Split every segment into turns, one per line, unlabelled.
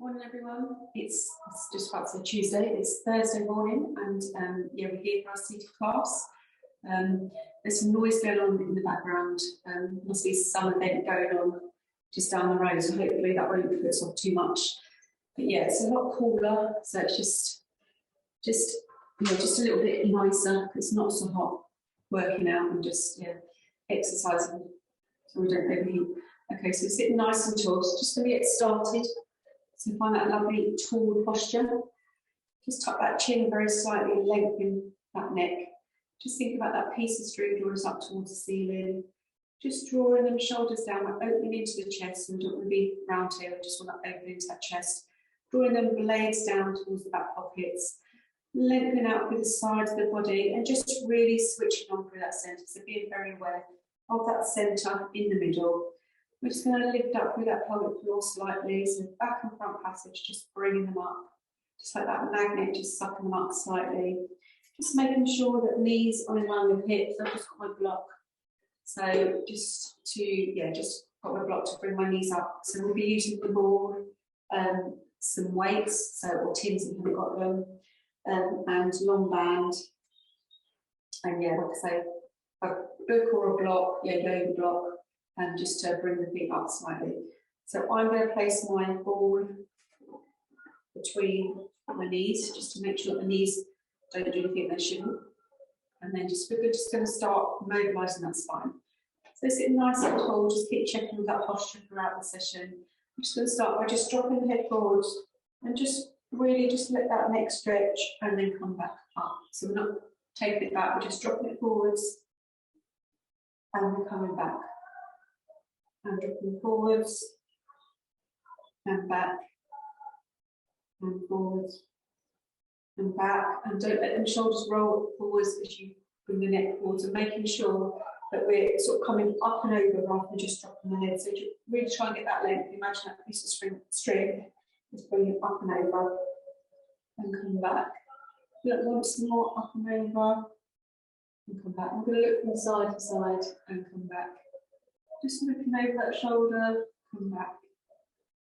Morning everyone, it's just about to say Tuesday, it's Thursday morning and yeah, we're here for our seated class. There's some noise going on in the background, must be some event going on just down the road, so hopefully that won't put us off too much. But yeah, it's a lot cooler, so it's just a little bit nicer. It's not so hot working out and just exercising so we don't overheat. Okay, so sitting nice and tall, so just going to get started. So find that lovely tall posture. Just tuck that chin very slightly, lengthen that neck. Just think about that piece of string drawing us up towards the ceiling. Just drawing them shoulders down, like opening into the chest. We don't want to be round here, we just want to open into that chest. Drawing them blades down towards the back pockets. Lengthening out through the sides of the body and just really switching on through that centre. So being very aware of that centre in the middle. We're just going to lift up through that pelvic floor slightly, so back and front passage, just bringing them up. Just like that magnet, just sucking them up slightly. Just making sure that knees are in line with hips. I've just got my block. So just got my block to bring my knees up. So we'll be using the ball, some weights, or tins if you haven't got them, and long band. And yeah, like I say, a book or a block, yoga block. And just to bring the feet up slightly. So I'm going to place my ball between my knees, just to make sure that the knees don't do anything they shouldn't. And then we're just going to start mobilising that spine. So sitting nice and tall, just keep checking with that posture throughout the session. I'm just going to start by just dropping the head forwards and just really just let that neck stretch and then come back up. So we're not taking it back, we're just dropping it forwards and we're coming back. And dropping forwards and back and forwards and back, and don't let them shoulders roll forwards as you bring the neck forwards, and making sure that we're sort of coming up and over rather than just dropping the head. So you really try and get that length. Imagine that piece of string is bringing it up and over and come back. Look once more, up and over and come back. We're going to look from side to side and come back. Just looking over that shoulder, come back,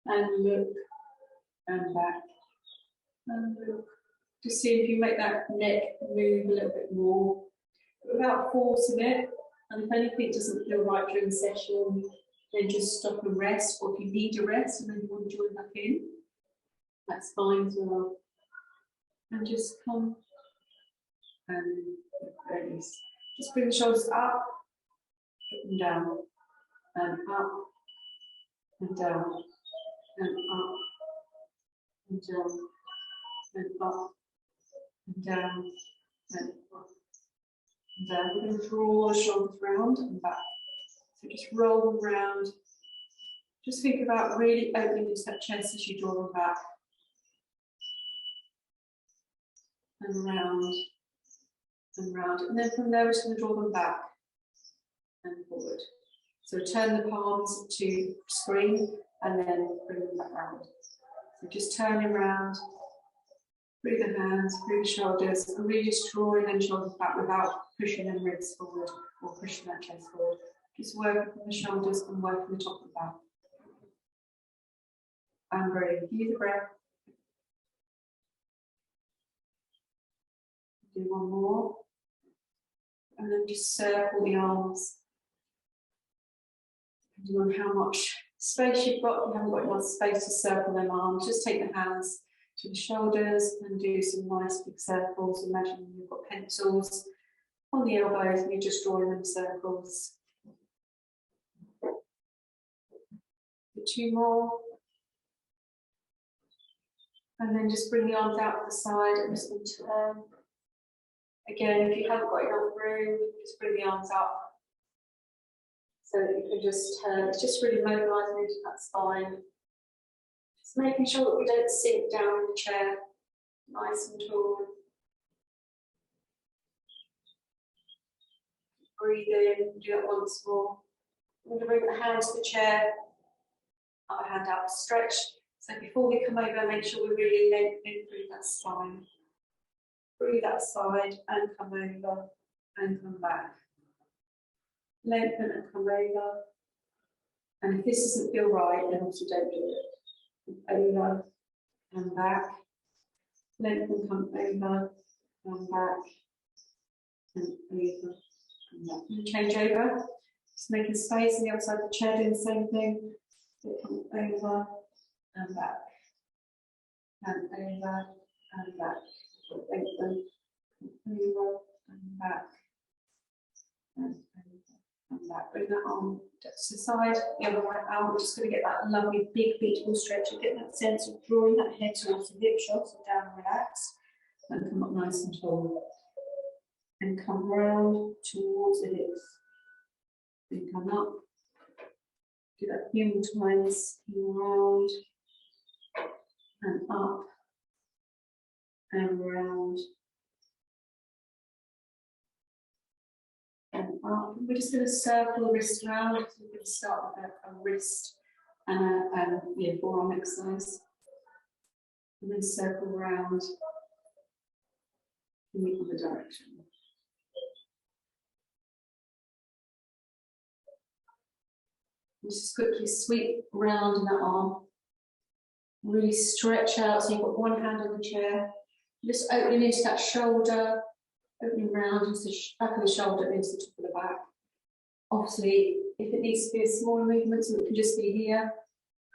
and look, and back, and look. Just see if you make that neck move a little bit more, without forcing it. And if anything doesn't feel right during the session, then just stop and rest. Or if you need a rest and then you want to join back in, that's fine as well. And just come and release. Just bring the shoulders up, and down. And up, and down, and up, and down, and up, and down, and up, and down. We're going to draw the shoulders round and back. So just roll them round. Just think about really opening into that chest as you draw them back. And round, and round. And then from there, we're just going to draw them back and forward. So turn the palms to screen and then bring them back round. So just turning around, through the hands, through the shoulders, and really just drawing them shoulders back without pushing them ribs forward or pushing that chest forward. Just work from the shoulders and work from the top of the back. And breathe. Use the breath. Do one more. And then just circle the arms. Depending on how much space you've got, if you haven't got enough space to circle them arms, just take the hands to the shoulders and do some nice big circles. Imagine you've got pencils on the elbows and you're just drawing them circles. Two more. And then just bring the arms out to the side and just turn. Again, if you haven't got enough room, just bring the arms up. So that you can just turn. It's just really mobilising into that spine. Just making sure that we don't sink down in the chair. Nice and tall. Breathe in, do it once more. I'm going to bring the hand to the chair. Other hand up, stretch. So before we come over, make sure we're really lengthening through that spine. Through that side and come over and come back. Lengthen and come over. And if this doesn't feel right, then obviously don't do it. Over and back. Lengthen, come over and back and over and back. And change over. Just making space on the other side of the chair, doing the same thing. Come over and back and over and back. Lengthen, over and back and over and back. Bring that arm to the side, the other right arm. We're just going to get that lovely big beachball stretch and get that sense of drawing that head towards the hip shots and down and relax. And come up nice and tall. And come round towards the hips. Then come up. Do that a few more times. Come round and up and round and up. We're just going to circle the wrist round. So we're going to start with a wrist and a forearm exercise. And then circle round in the other direction. Just quickly sweep round in that arm. Really stretch out, so you've got one hand on the chair. Just opening into that shoulder, opening round into the back of the shoulder, into the top of the back. Obviously, if it needs to be a smaller movement, so it can just be here.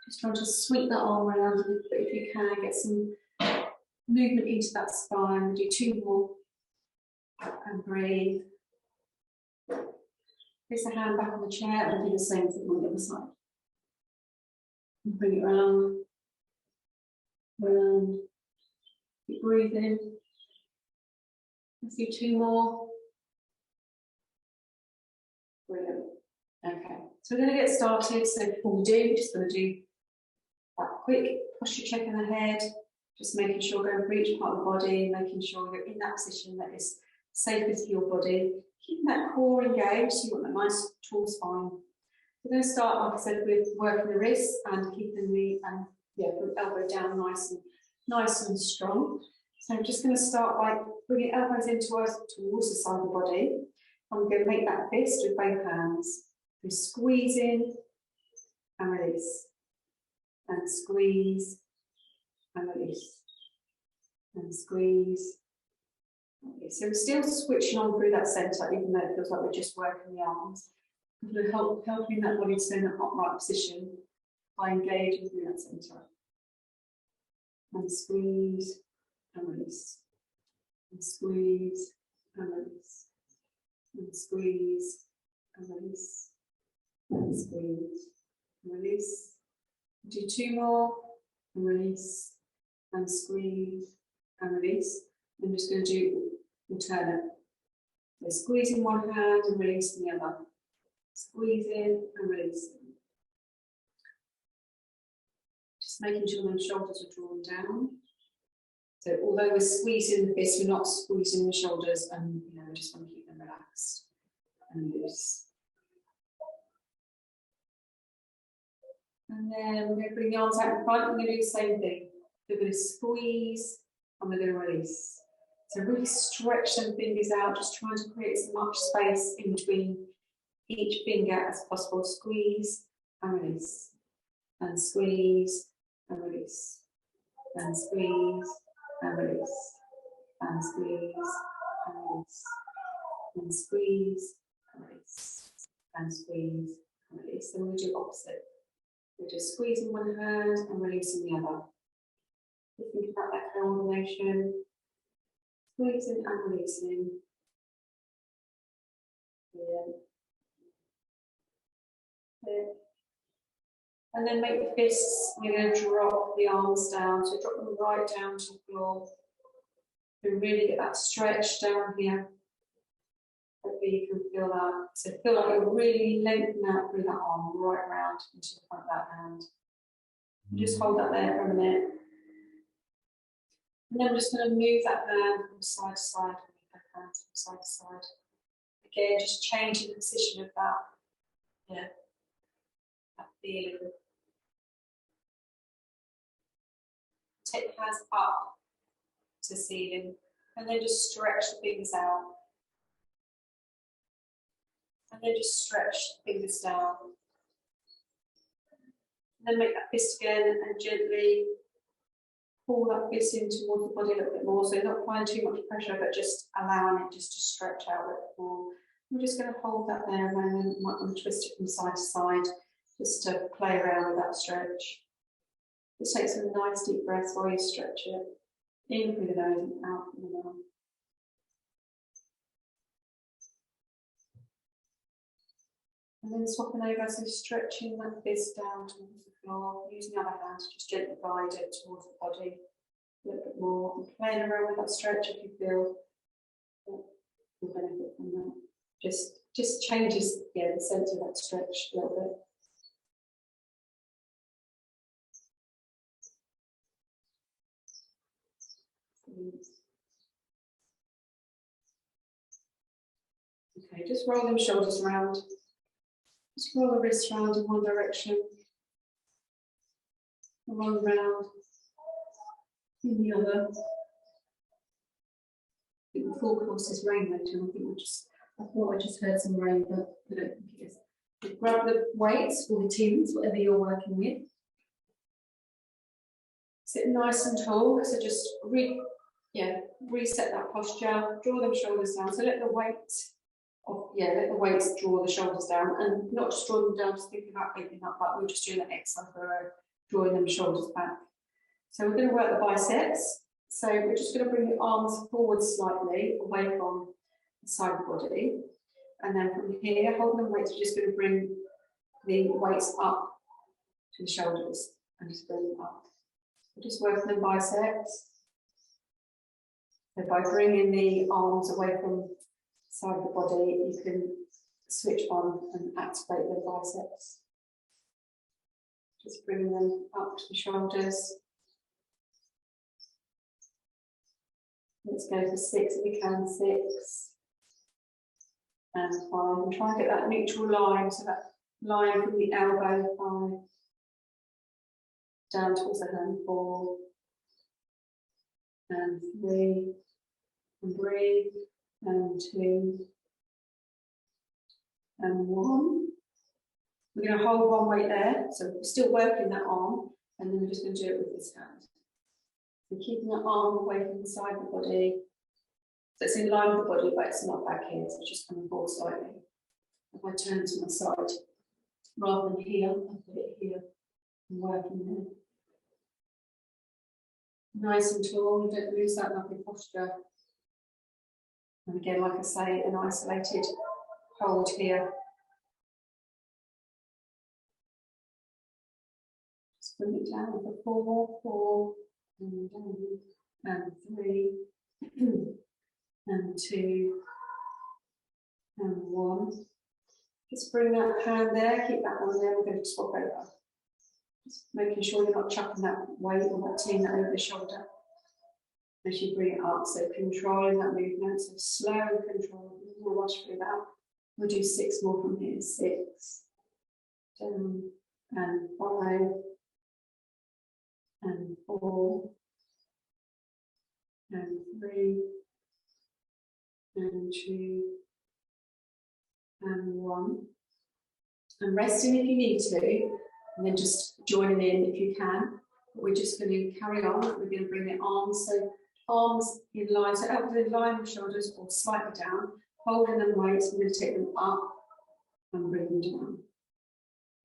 Just trying to sweep that arm around, but if you can, get some movement into that spine. Do 2 more. And breathe. Place the hand back on the chair and do the same thing on the other side. And bring it round. Round. Keep breathing. Let's do 2 more. Brilliant. Okay, so we're going to get started. So before we do, we're just going to do that quick posture check in the head. Just making sure we're going for each part of the body, making sure you're in that position that is safest for your body. Keeping that core engaged, so you've got that nice tall spine. We're going to start, like I said, with working the wrists and keeping the elbow down nice and strong. So I'm just going to start by bringing elbows in towards the side of the body. I'm going to make that fist with both hands. We squeeze in and release, and squeeze and release, and squeeze. Okay, so we're still switching on through that centre, even though it feels like we're just working the arms. We're helping that body to stay in an upright position by engaging through that centre. And squeeze and release. And squeeze and release. And squeeze and release. And squeeze and release. Do 2 more. And release. And squeeze and release. I'm just going to do alternate. So squeezing one hand and releasing the other. Squeezing and releasing. Just making sure the shoulders are drawn down. So although we're squeezing the fist, we're not squeezing the shoulders, and we just want to keep them relaxed and loose. And then we're going to bring the arms out in front. We're going to do the same thing. We're going to squeeze and we're going to release. So really stretch them fingers out, just trying to create as much space in between each finger as possible. Squeeze and release. And squeeze and release. And squeeze and release. And squeeze and release. And squeeze and release. And squeeze and release. And we'll do opposite. We're just squeezing one hand and releasing the other. Think about that coordination. Squeezing and releasing. Brilliant. Good. And then make the fists, we're going to drop the arms down. So drop them right down to the floor. So really get that stretch down here. Hopefully you can feel that. So feel like you're really lengthening out through that arm, right round into the front of that hand. Just hold that there for a minute. And then I'm just going to move that hand from side to side, move that hand from side to side. Again, just changing the position of that, that feeling. Take the hands up to the ceiling, and then just stretch the fingers out. And then just stretch the fingers down. And then make that fist again and gently pull that fist in towards the body a little bit more. So not applying too much pressure, but just allowing it just to stretch out a little bit more. I'm just going to hold that there a moment. Might want to twist it from side to side, just to play around with that stretch. Just take some nice deep breaths while you stretch it. In through the nose and out through the mouth. And then swapping over, so stretching that fist down towards the floor, using the other hand to just gently guide it towards the body a little bit more, and playing around with that stretch if you feel you'll benefit from that. Just changes, yeah, the sense of that stretch a little bit. Okay, just roll them shoulders around. Just roll the wrists round in one direction. And roll round in the other. I think the full course is rain later. I thought I just heard some rain, but I don't think it is. Grab the weights or the tins, whatever you're working with. Sit nice and tall. So just reset that posture. Draw them shoulders down. So let the weights draw the shoulders down, and not just draw them down, just thinking about picking up, but we're just doing that exercise for drawing them shoulders back. So we're going to work the biceps. So we're just going to bring the arms forward slightly, away from the side of the body. And then from here, holding the weights, we're just going to bring the weights up to the shoulders and just bring them up. We're just working the biceps. So by bringing the arms away from the side of the body, you can switch on and activate the biceps. Just bringing them up to the shoulders. Let's go for 6 if we can, 6 and 5. And try and get that neutral line, so that line from the elbow, 5, down towards the hand, 4 and 3, and breathe, and 2 and 1. We're going to hold one weight there, so we're still working that arm, and then we're just going to do it with this hand. So keeping the arm away from the side of the body, so it's in line with the body, but it's not back here, so it's just coming forward slightly. If I turn to my side, rather than here, I put it here and working there. Nice and tall, you don't lose that lovely posture. And again, like I say, an isolated hold here. Just bring it down for 4, 4, and down, and 3, and 2, and 1. Just bring that hand there, keep that one there, we're going to swap over. Just making sure you're not chucking that weight or that tin over the shoulder as you bring it up. So controlling that movement, so slow and controlled. We'll rush through that. We'll do 6 more from here. 6, down, and 5, and 4, and 3, and 2, and 1. And resting if you need to, and then just joining in if you can. But we're just going to carry on. We're going to bring the arms, so arms in line, so up in line with shoulders or slightly down, holding them weights. We're going to take them up and bring them down,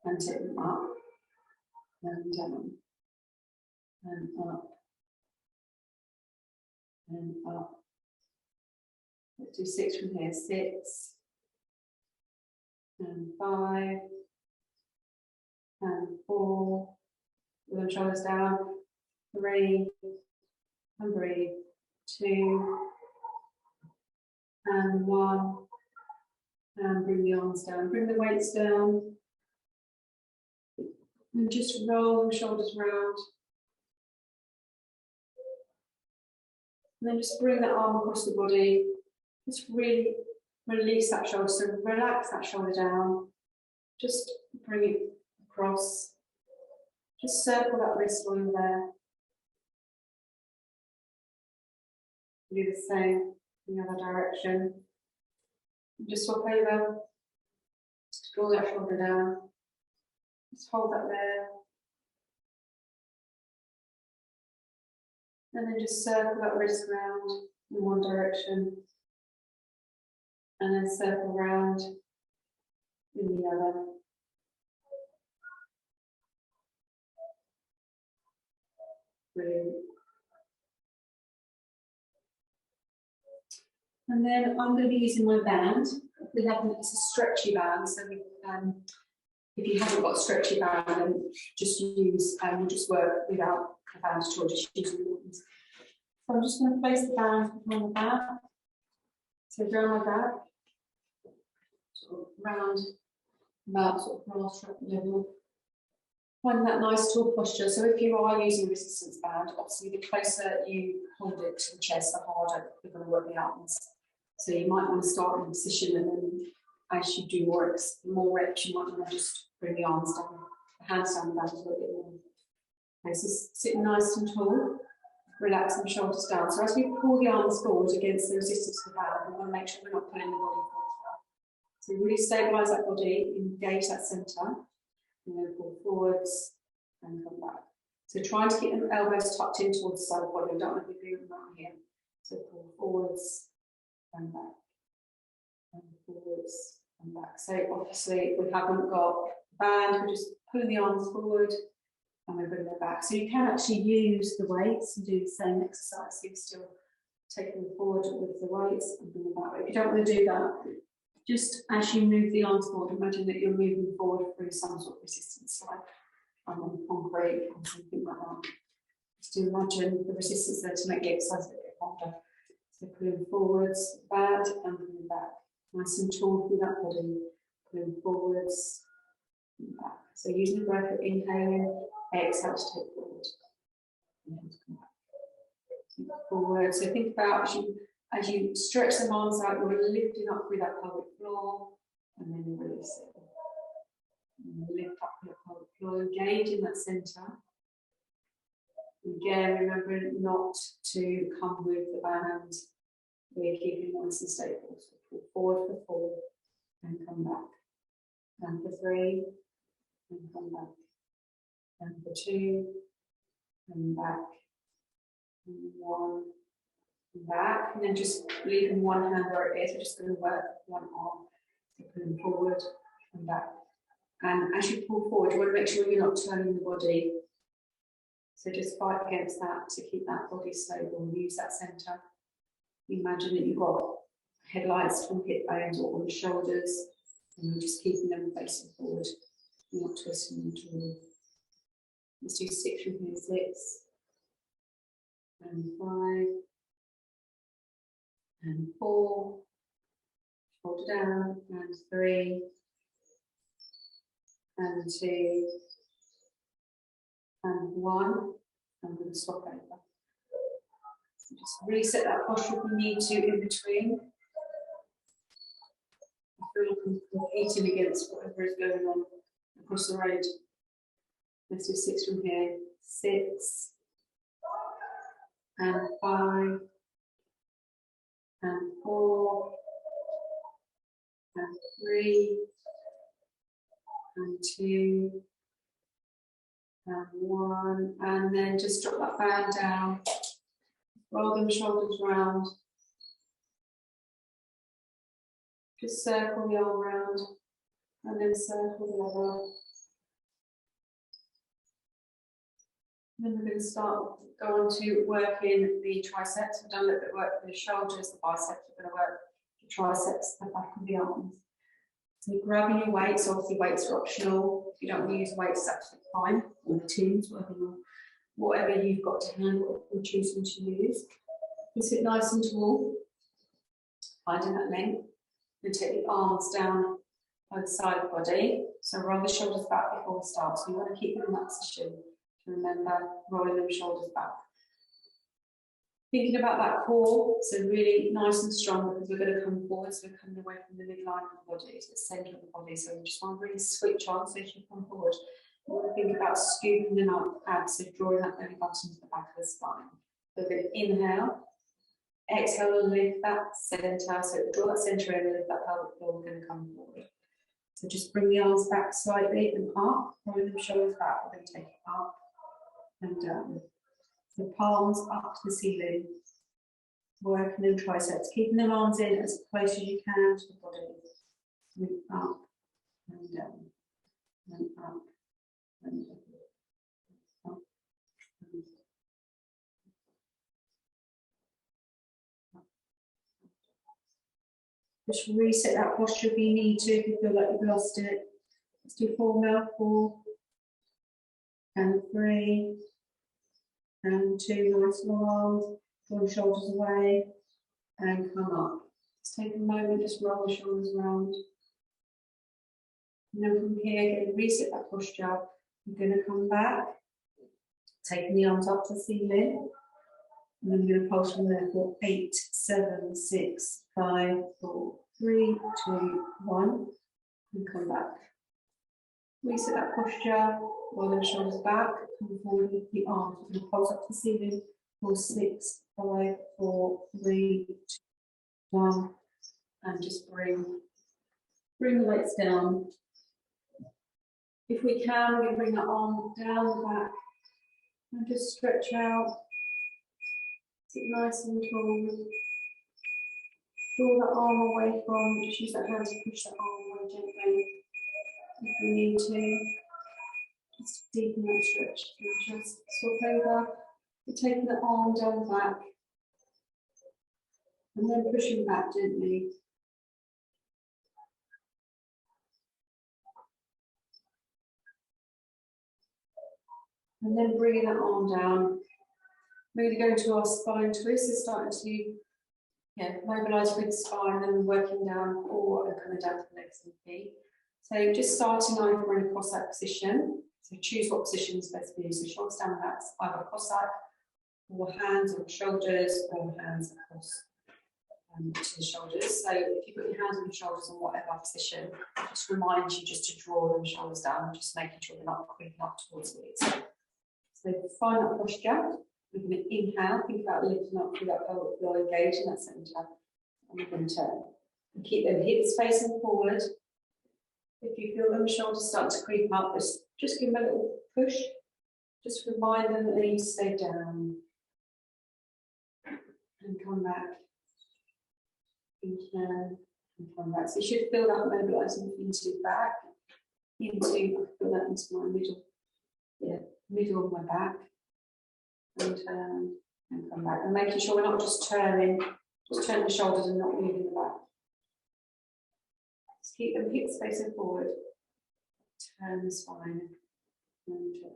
and take them up and down, and up and up. Let's do 6 from here. 6 and 5 and 4. With the shoulders down. 3 and breathe. 2 and 1. And bring the arms down. Bring the weights down. And just roll the shoulders round. And then just bring that arm across the body. Just really release that shoulder. So relax that shoulder down. Just bring it across. Just circle that wrist while you're there. Do the same in the other direction. Just swap over. Just draw that shoulder down. Just hold that there. And then just circle that wrist round in one direction. And then circle round in the other. Brilliant. And then I'm going to be using my band. It's a stretchy band, so if you haven't got a stretchy band, then just use, we'll just work without a band at all, just using Northants. So I'm just going to place the band on the back. So down my back, sort of round about sort of bra strap level. Find that nice tall posture. So if you are using a resistance band, obviously the closer you hold it to the chest, the harder you're going to work the arms. So you might want to start in a position, and then as you do more reps, you might want to just bring the arms down, the hands down the band a little bit more. Okay, so sitting nice and tall, relaxing shoulders down. So as we pull the arms forward against the resistance of the band, we want to make sure we're not pulling the body forward. So really stabilise that body, engage that centre, and then pull forwards and come back. So trying to keep the elbows tucked in towards the side of the body. We don't want to be doing that here. So pull forwards and back, and forwards and back. So obviously we haven't got a band, we're just pulling the arms forward and we bring them back. So you can actually use the weights and do the same exercise. So you're still taking them forward with the weights and bring them back. But if you don't want to do that, just as you move the arms forward, imagine that you're moving forward through some sort of resistance, like on concrete or something like that. Just imagine the resistance there to make the exercise a bit harder. So pulling forwards, bad, and pulling back. Nice and tall through that body. Pulling forwards and back. So using the breath of inhaling, exhale to take forward. And come back. Forward. So think about as you stretch the arms out, you're lifting up through that pelvic floor, and then you release it. And lift up your pelvic floor, engage in that centre. Again, remember not to come with the band. We're keeping nice and stable. So pull forward for 4 and come back. And for 3 and come back. And for 2 and back. And 1 and back. And then just leaving one hand where it is. We're just going to work one arm. So pulling forward and back. And as you pull forward, you want to make sure you're not turning the body. So just fight against that to keep that body stable. Use that centre. Imagine that you've got headlights from hip bones or on the shoulders, and you're just keeping them facing forward, not twisting them at all. Let's do 6 from here, 6, and 5, and 4, hold down, and 3, and 2, and 1. I'm going to swap over. So just reset that posture if you need to in between. I feel like I'm competing against whatever is going on across the road. Let's do 6 from here. 6, and 5, and 4, and 3, and 2, and 1, and then just drop that band down, roll them shoulders round, just circle the arm round, and then circle the other. Then we're going to go on to working the triceps. We've done a little bit of work for the shoulders, the biceps. We're going to work the triceps, the back of the arms. So you're grabbing your weights. Obviously, weights are optional. If you don't want to use weights, that's absolutely fine. Or the tins, whatever you've got to hand, what you're choosing to use. You sit nice and tall, finding that length. And take the arms down by the side of the body. So roll the shoulders back before we start. So you want to keep them in that position. Remember, rolling them shoulders back. Thinking about that core, so really nice and strong because we're going to come forward, so we're coming away from the midline of the body to the centre of the body. So we just want to really switch on so as you come forward. We want to think about scooping them up, abs, so drawing that belly button to the back of the spine. So we're going to inhale, exhale and lift that centre. So draw that centre in and lift that pelvic floor. We're going to come forward. So just bring the arms back slightly and up, rolling the shoulders back. We're going to take it up and down. So palms up to the ceiling. Working them triceps, keeping them arms in as close as you can to the body. Move up and down, and up and down. Up and up. Just reset that posture if you need to, if you feel like you've lost it. Let's do 4 mouth, 4 and 3 and 2. Nice long arms, draw the shoulders away and come up. Just take a moment, just roll the shoulders around. And then from here, again, reset that posture. You're going to come back, taking the arms up to the ceiling. And then you're going to pulse from there for 8, 7, 6, 5, 4, 3, 2, 1. And come back. Reset that posture, roll the shoulders back, come forward with the arms. You're going to pulse up to the ceiling for 6, 5, 4, 3, 2, 1. And just bring the weights down. If we can, we bring that arm down the back and just stretch out. Sit nice and tall. Draw the arm away from, just use that hand to push that arm away gently if we need to. Just deepen that stretch. And just swap over. We're taking the arm down the back and then pushing back gently. And then bringing that arm down. Really going to our spine twist, is starting to mobilise through the spine, and then working down or coming down to the legs and feet. So just starting either in a Cossack position. So choose what position is best for you. So short stand backs, either Cossack, or hands on shoulders, or hands across to the shoulders. So if you put your hands on your shoulders in whatever position, just reminds you just to draw them shoulders down, just making sure they're not creeping up towards the ears. So find that posture. We're going to inhale, think about lifting up through that pelvic floor, engage in that centre, and we're going to turn. And keep them hips facing forward. If you feel them shoulders start to creep up, just give them a little push. Just remind them that they need to stay down. And come back. And turn, and come back. So you should feel that mobilising into back, I feel that into my middle of my back. And turn and come back, and making sure we're not just turning the shoulders and not moving the back. Just keep them hips facing forward. Turn the spine and turn.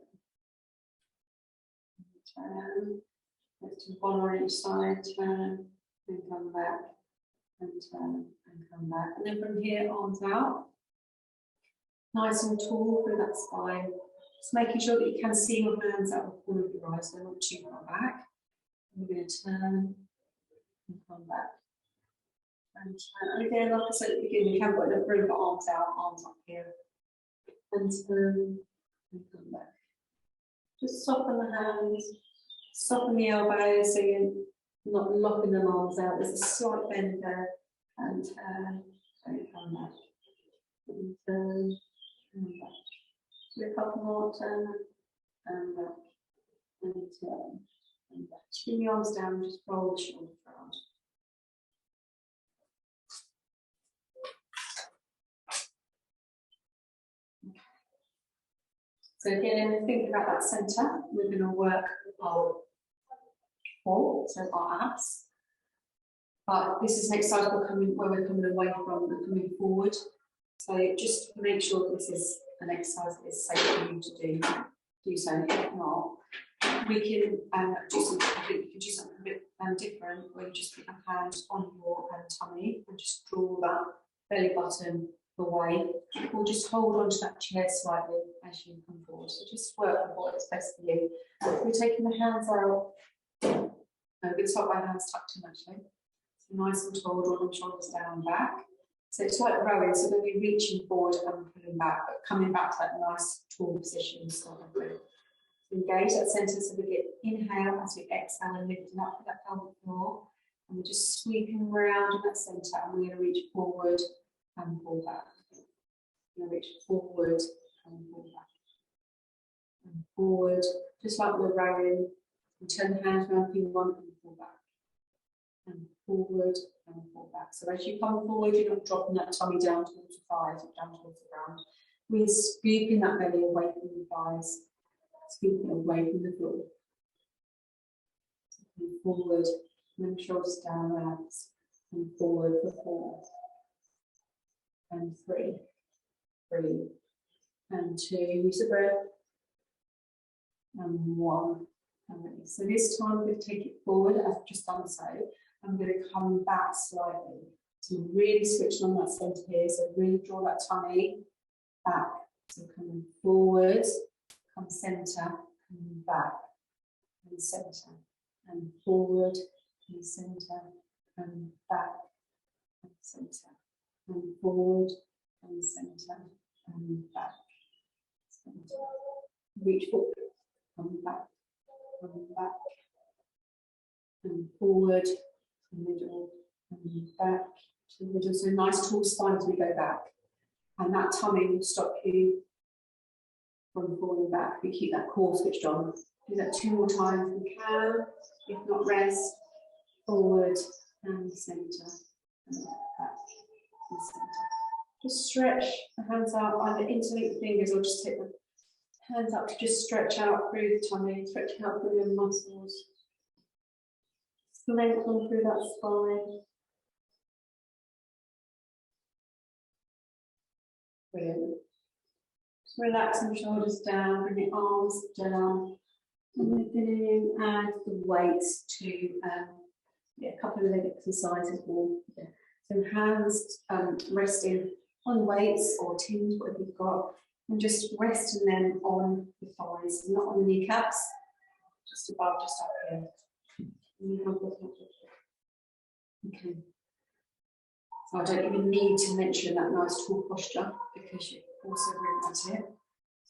Turn. Let's do one on each side. Turn and come back, and turn and come back. And then from here, arms out, nice and tall through that spine. Just making sure that you can see your hands out of the corner of your eyes, so they're not too far back. And we're going to turn and come back. And turn. And again, like I said at the beginning, you haven't got enough room for arms out, arms up here. And turn and come back. Just soften the hands, soften the elbows so you're not locking the arms out. There's a slight bend there. And turn and come back. And turn and back. Do a couple more, turn and back, and turn and back. Bring the arms down, just roll the shoulders around. So again, think about that centre. We're going to work our core, so our abs. But this is an exercise where we're coming away from and coming forward. So just make sure that this is an exercise that is safe for you to do so. If not, we can do something. You can do something a bit different, where you just put your hand on your tummy and just draw that belly button away, or just hold onto that chair slightly as you come forward. So just work with what is best for you. We're taking the hands out. We're going to start by hands tucked in actually. So nice and tall, draw the shoulders down and back. So it's like rowing, so we'll be reaching forward and pulling back, but coming back to that nice tall position. So engage that centre, so we get inhale as we exhale and lifting up with that pelvic floor. And we're just sweeping around in that centre, and we're going to reach forward and pull back. We're going to reach forward and pull back. And forward, just like we're rowing, And turn the hands around if you want and fall back. And forward and fall back. So as you come forward, you're not dropping that tummy down towards the thighs or down towards the ground. We're scooping that belly away from the thighs, scooping away from the floor. And forward, and shoulders down, relax. And forward for 4. And 3. 3. And 2. Use the breath. And 1. And release. So this time I'm going to take it forward. I've just done so. I'm going to come back slightly. So really switch on that centre here. So really draw that tummy back. So coming forward, come centre, coming back, and centre, and forward, and centre, and back, and centre, and forward, and centre, and back, centre. Reach forward, come back, and forward, middle, and back to the middle. So nice tall spine as we go back. And that tummy will stop you from falling back. We keep that core switched on. Do that 2 more times if we can. If not, rest. Forward and centre. And back and centre. Just stretch the hands out, either interlink the fingers or just take the hands up to just stretch out through the tummy, stretch out through the muscles. Lengthen through that spine. Brilliant. Just relaxing the shoulders down, bring the arms down, and we're going to add the weights to a couple of leg exercises more. Yeah. So hands resting on weights or tins, whatever you've got, and just resting them on the thighs, not on the kneecaps, just above, just up here. Okay. So I don't even need to mention that nice tall posture because you also bring that in.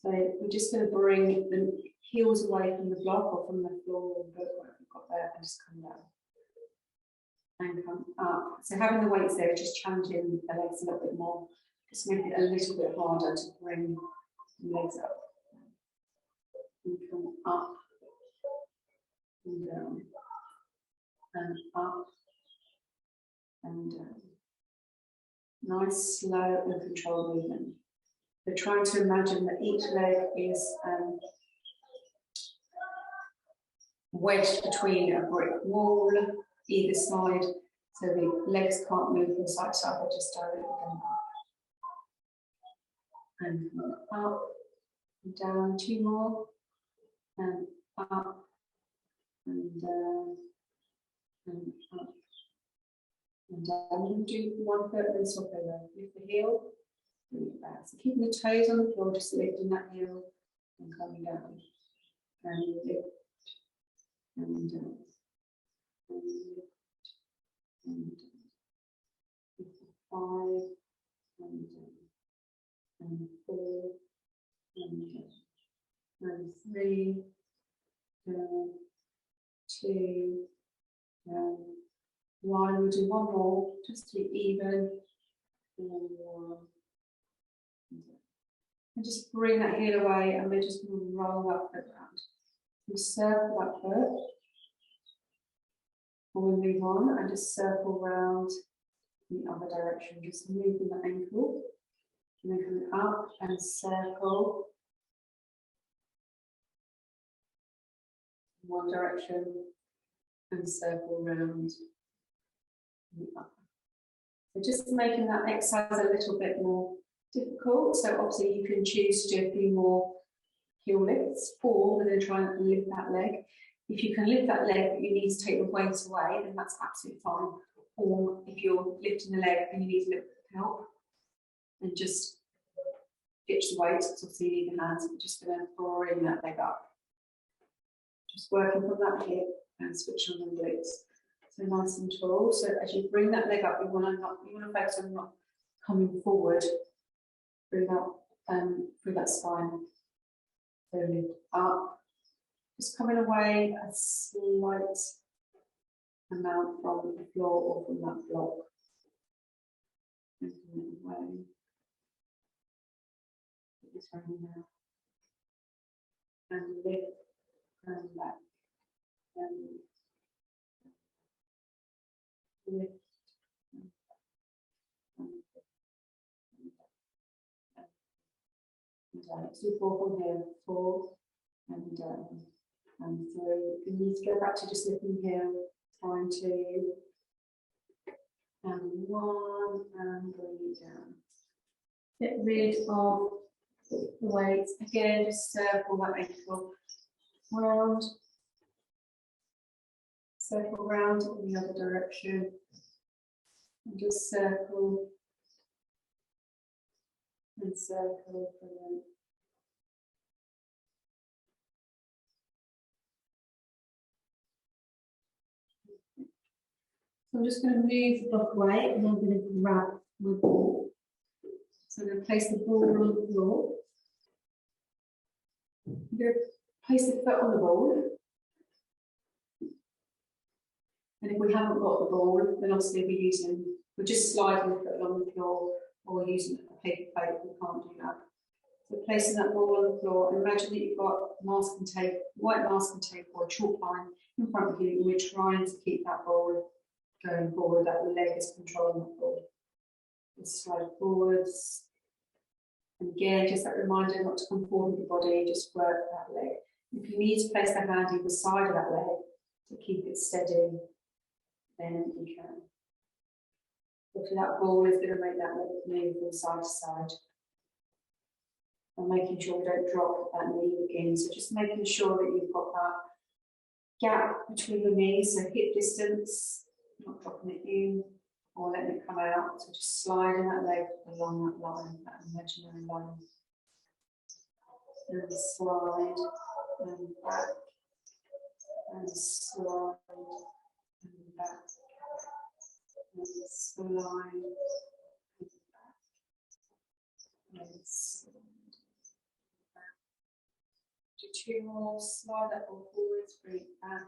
So we're just going to bring the heels away from the block or from the floor or whatever you've got there and just come down. And come up. So having the weights there is just challenging the legs a little bit more. Just make it a little bit harder to bring the legs up. And come up and down. And up and down. Nice, slow and controlled movement. We're trying to imagine that each leg is wedged between a brick wall, either side, so the legs can't move from side to side, they're just directly going up. And up and down, 2 more, and up and down, and up. And down. We're going to do 1 foot and then swap over. Lift the heel, bring it back. So keeping the toes on the floor, just lifting that heel and coming down. And lift and down. And lift and down. Lift 5 and down. And 4 and down. And 3 down. 2 down. 1, we'll do 1 more, just to be even. And 1. And just bring that heel away, and we're just going to roll that foot around. We circle that foot, and we move on and just circle round in the other direction, just moving the ankle, and then coming up and circle in 1 direction and circle round. So just making that exercise a little bit more difficult. So obviously you can choose to do a few more heel lifts, or we're going to try and lift that leg. If you can lift that leg but you need to take the weight away, then that's absolutely fine. Or if you're lifting the leg and you need a little bit of help, then just ditch the weight, because obviously you need the hands. We're just going to bring that leg up. Just working from that hip and switch on the glutes. So nice and tall. So as you bring that leg up, you want to focus on not coming forward through that spine. So lift up, just coming away a slight amount from the floor or from that block. Lifting it away. Put this round now. And lift and back. lift, let's do 4 from here, 4, and 3. You need to go back to just lifting here, trying to, and 1, and bring it down. Get rid of the weight. Again, just circle that ankle round, circle round in the other direction, and just circle and circle for them. So I'm just going to move the block away, and I'm going to grab my ball. So I'm going to place the ball on the floor. I'm going to place the foot on the ball. And if we haven't got the ball, then obviously we're just sliding the foot along the floor or using a paper plate. We can't do that. So placing that ball on the floor, and imagine that you've got masking tape, white masking tape or a chalk line in front of you, and we're trying to keep that ball going forward, that the leg is controlling the ball. Just slide forwards. And again, just that reminder not to come forward with the body, just work that leg. If you need to place the hand either side of that leg to keep it steady, then you can. If that ball is going to make that leg move from side to side. And making sure we don't drop that knee again. So just making sure that you've got that gap between the knees, so hip distance, not dropping it in or letting it come out. So just sliding that leg along that line, that imaginary line. And slide and back and slide and back and slide and back and slide. Do 2 more, slide that ball forwards, bring it back,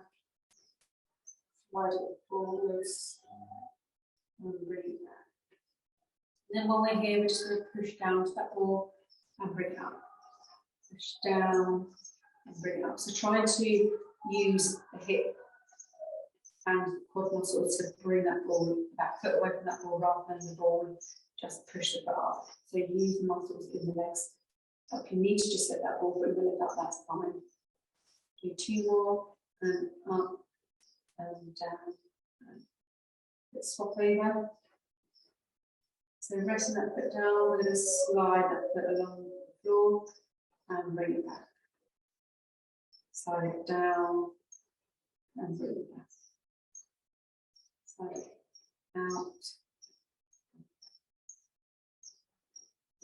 slide it forwards, and bring it back. And then when we're here, we're just going to push down to that ball and bring it up. Push down and bring it up. So trying to use the hip and quad muscles to bring that ball, that foot away from that ball rather than the ball just push the foot up. So use the muscles in the legs. If you need to just let that ball lift up, that's fine. Do 2 more, and up and down. Let's swap over. So resting that foot down, we're going to slide that foot along the floor and bring it back. Slide it down and bring it back. Slide it out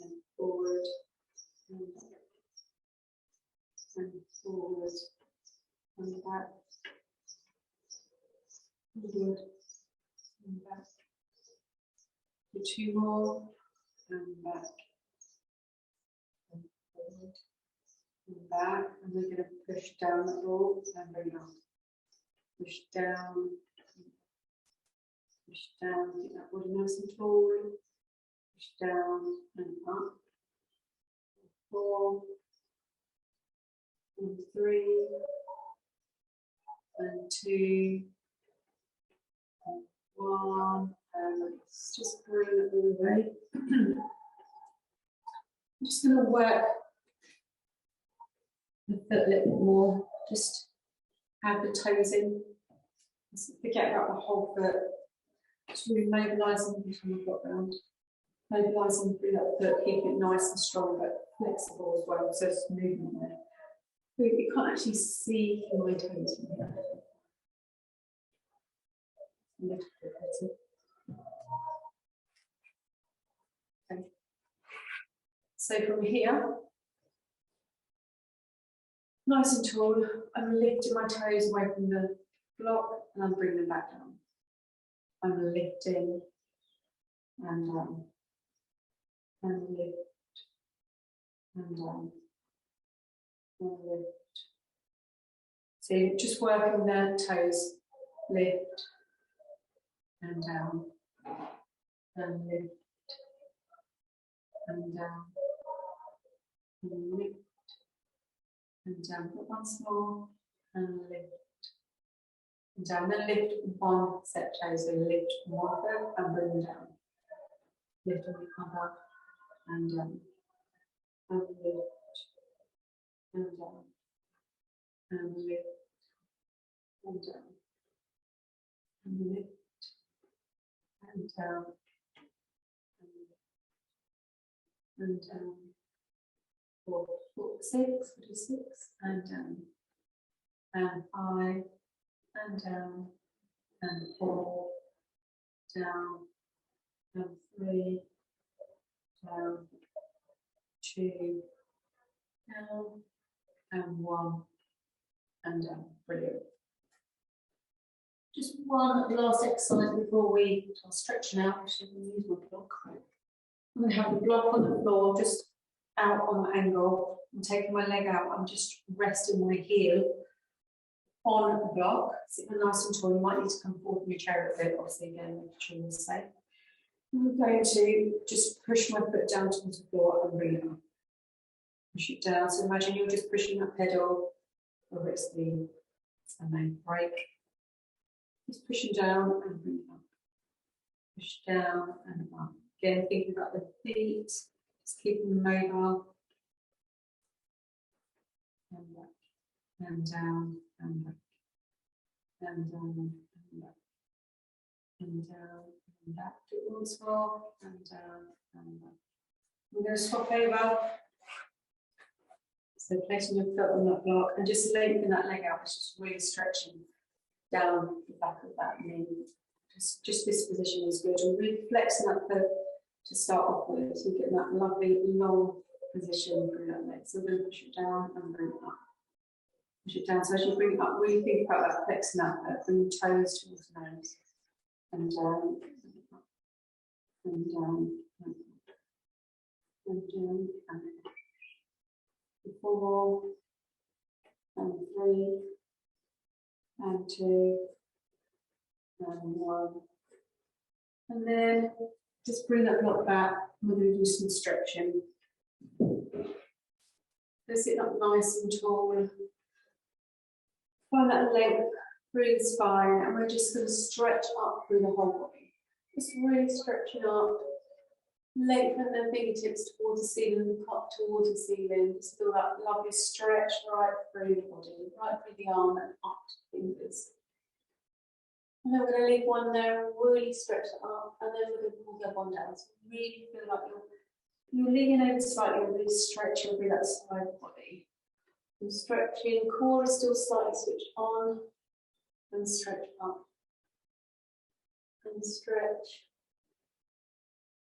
and forward. And forward and back, forward and back. Do 2 more and back and forward and back. And we're going to push down the ball and bring it up. Push down, get that body nice and tall. Push down and up. 4 and 3 and 2 and 1, and let's just bring it all the way. I'm just going to work the foot a little bit more, just add the toes in. Forget about the whole foot, just really mobilising from the foot round. Mobilising through that foot, keeping it nice and strong but flexible as well, so it's movement there. You can't actually see my toes from here. A little bit better. Okay. So from here, nice and tall, I'm lifting my toes away from the block and I'm bringing them back down. I'm lifting and down. And lift, and down, and lift. So you're just working the toes, lift, and down, and lift, and down, and lift, and down. But once more, and lift, and down. Then lift one set toes, so lift one foot and bring them down. Lift on the other and down. And lift and down. And lift and down. And lift and down. And down. 4, 6, 46, and down. And 5, and down. And 4, down. And 3, down. 2, down. And 1, and down. Brilliant. Just one last exercise before we start stretching out. Actually, I'm going to use my block. I'm going to have the block on the floor, just out on the angle. I'm taking my leg out. I'm just resting my heel on the block. Sitting nice and tall. You might need to come forward from your chair a bit, obviously, again, making sure you're safe. I'm going to just push my foot down towards the floor and bring it up. Push it down. So imagine you're just pushing that pedal, whether it's the main brake. Just pushing down and bring it up. Push down and up. Again, thinking about the feet, just keeping them mobile. And back, and down, and back, and down, and back, and down, and back. Do it once more, and down, and back. We're going to swap over. So placing your foot on that block and just lengthening that leg out. It's just really stretching down the back of that knee. Just this position is good. And really flexing that foot to start off with. So you get that lovely long position through that leg. So we're going to push it down and bring it up. Push it down. So as you bring it up, really think about that flexing that foot. Bring your toes towards the nose. And down. And down. And down. And 4. And 3. And 2. And 1. And then just bring that block back. We're going to do some stretching. So sit up nice and tall. Find that length through the spine, and we're just going to stretch up through the whole body. Just really stretching up. Lengthen the fingertips towards the ceiling, up towards the ceiling. Just feel that lovely stretch right through the body, right through the arm and up to the fingers. And then we're going to leave one there, really stretch it up, and then we're going to pull that one down. So really feel like you're leaning over slightly, and really stretching through that side of the body. And stretching, core is still slightly switched on, and stretch up. And stretch.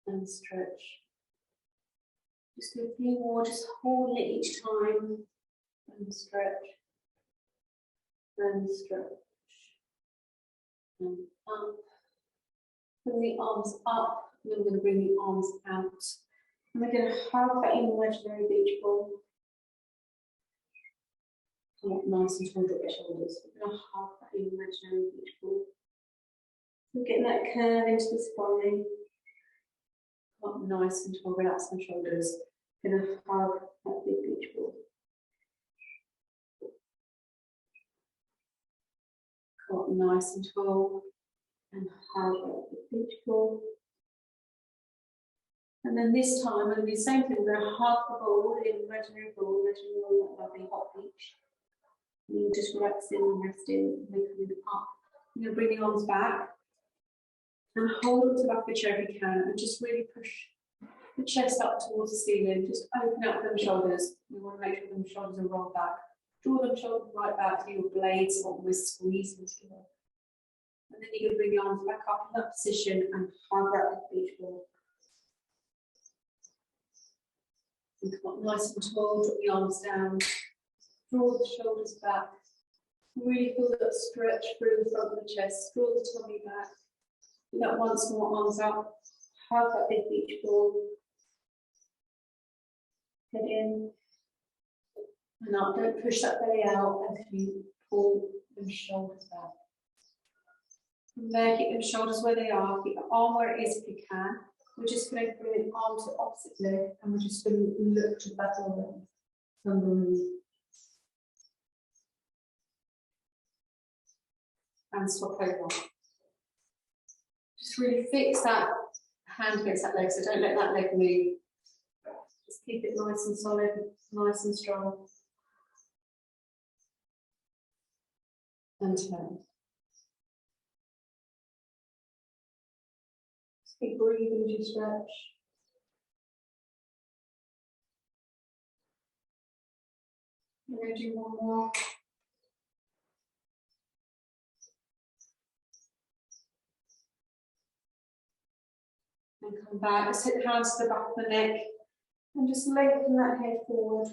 And stretch. Just do a few more, just hold it each time. And stretch. And stretch. And up. Bring the arms up, and then we're going to bring the arms out. And we're going to hug that imaginary beach ball. Come up nice and tall, drop your shoulders. We're going to hug that imaginary beach ball. So getting that curve into the spine. Come up nice and tall, relax the shoulders. We're going to hug that big beach ball. Come up nice and tall. And hug the beach ball. And then this time, we're going to do the same thing. We're going to hug the ball, the imaginary ball, imagining all that lovely hot beach. And you're just relaxing and resting, and then coming up. You're going to bring the arms back and hold onto the back of the chair if you can, and just really push the chest up towards the ceiling. Just open up them shoulders. We want to make sure them shoulders are rolled back. Draw them shoulders right back to your blades, almost squeezing together. And then you're going to bring the arms back up in that position and hug out the beach ball. And come up nice and tall, drop the arms down, draw the shoulders back. Really feel that stretch through the front of the chest, draw the tummy back. Do that once more, arms up, hug that big beach ball. Head in and up, don't push that belly out until you pull the shoulders back. From there, keep them shoulders where they are, keep the arm where it is if you can. We're just going to bring the arm to the opposite leg, and we're just going to look to back over underneath. and swap over. Just really fix that hand against that leg, so don't let that leg move. Just keep it nice and solid, nice and strong. And turn. Just keep breathing as you stretch. We're going to do one more. And come back, just hit the hands to the back of the neck and just lengthen that head forward.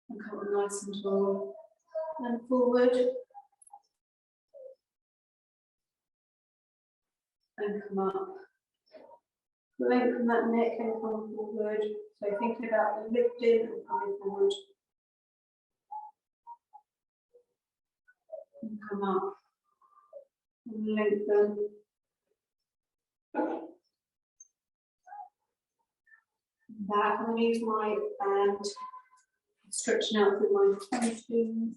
And come on nice and tall and forward. And come up. Lengthen that neck and come forward. So thinking about lifting and coming forward. And come up. And lengthen. Back. I'm going to use my band. Stretching out through my hamstrings.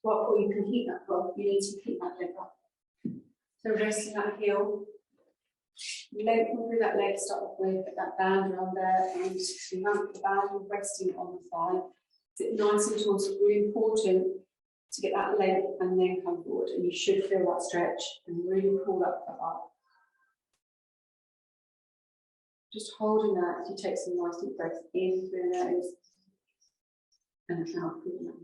Or you can keep that well, you need to keep that leg up. So resting that heel, lengthen through that leg, start off with, put that band around there, and you have the band resting on the thigh. It's nice and tall, so it's really important to get that length and then come forward, and you should feel that stretch and really pull that up. Just holding that as you take some nice deep breaths in through the nose and out through the mouth.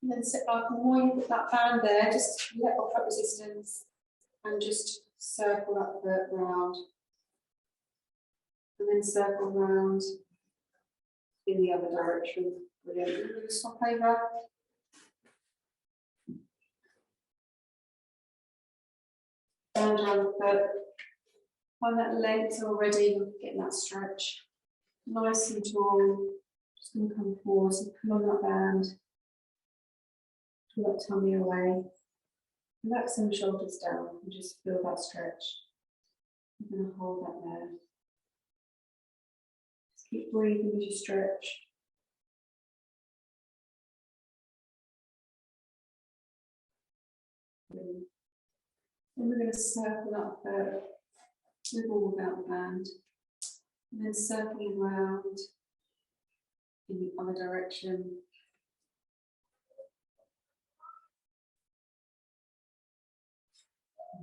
And then sit back and while you put that band there, just let off that resistance and just circle that foot round. And then circle round in the other direction. Brilliant. We're going to swap over. Band around the foot. Find that length already, getting that stretch. Nice and tall. Just going to come forward, so pull on that band. Pull that tummy away. Relaxing the shoulders down and just feel that stretch. I'm going to hold that there. Just keep breathing as you stretch. Then we're going to circle up with or without the band. And then circling around in the other direction.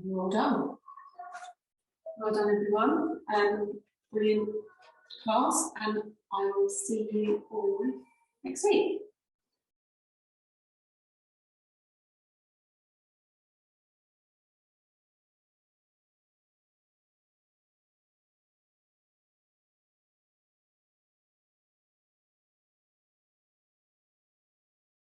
Well done. Well done, everyone. Brilliant class, and I will see you all next week.